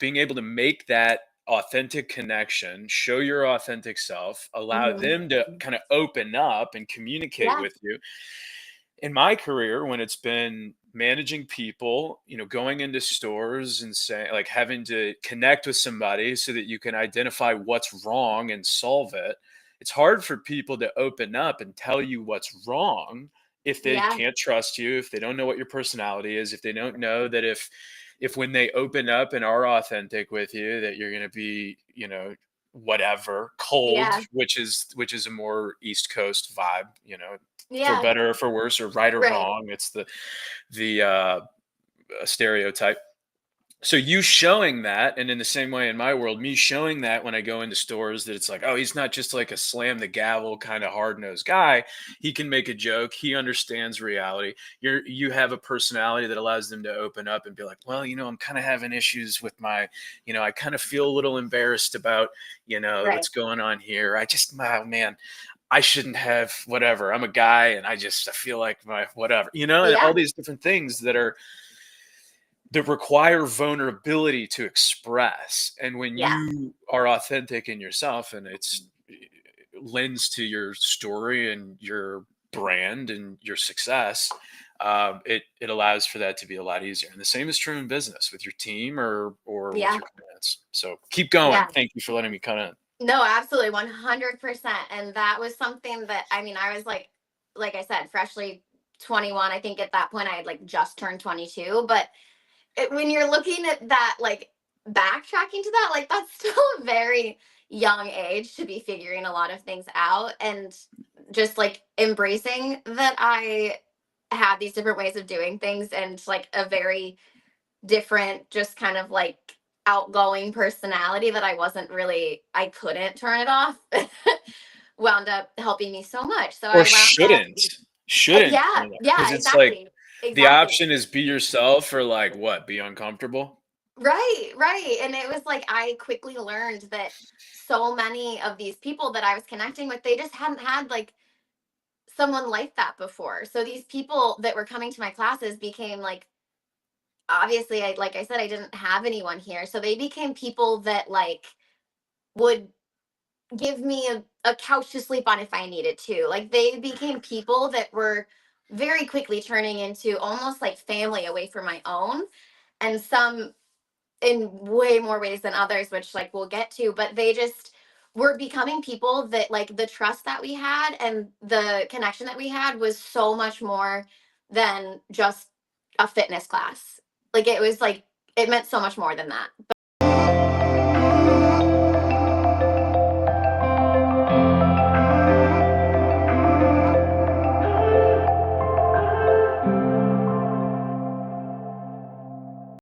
being able to make that authentic connection, show your authentic self, allow Mhm. them to kind of open up and communicate Yeah. with you. In my career, when it's been managing people, going into stores and saying, like, having to connect with somebody so that you can identify what's wrong and solve it, it's hard for people to open up and tell you what's wrong if they Yeah. can't trust you, if they don't know what your personality is, if they don't know that if when they open up and are authentic with you that you're going to be, whatever, cold, Yeah. which is a more East Coast vibe, for Yeah. better or for worse, or right or Right. wrong. It's the stereotype. So you showing that, and in the same way in my world, me showing that when I go into stores, that it's like, oh, he's not just like a slam the gavel kind of hard nosed guy. He can make a joke. He understands reality. You have a personality that allows them to open up and be like, well, I'm kind of having issues with my, I kind of feel a little embarrassed about, Right. what's going on here. Oh, man, I shouldn't have whatever. I'm a guy and I feel like my whatever, and all Yeah. these different things that require vulnerability to express. And when Yeah. you are authentic in yourself and it lends to your story and your brand and your success, it allows for that to be a lot easier. And the same is true in business with your team or with Yeah. your clients. So keep going. Yeah. Thank you for letting me kind of. No, absolutely, 100%. And that was something that, I mean, I was like I said, freshly 21. I think at that point I had like just turned 22. But when you're looking at that, like backtracking to that, like that's still a very young age to be figuring a lot of things out, and just like embracing that I had these different ways of doing things, and like a very different, just kind of like outgoing personality that I couldn't turn it off, wound up helping me so much. So Or I wound up, shouldn't yeah, turn it, because yeah, it's like exactly. the Exactly. option is be yourself or like what, be uncomfortable. Right, right. And it was like I quickly learned that so many of these people that I was connecting with, they just hadn't had like someone like that before. So these people that were coming to my classes became like, obviously, like I said, I didn't have anyone here. So they became people that like would give me a couch to sleep on if I needed to. Like they became people that were very quickly turning into almost like family away from my own. And some in way more ways than others, which like we'll get to, but they just were becoming people that like the trust that we had and the connection that we had was so much more than just a fitness class. Like it was like it meant so much more than that.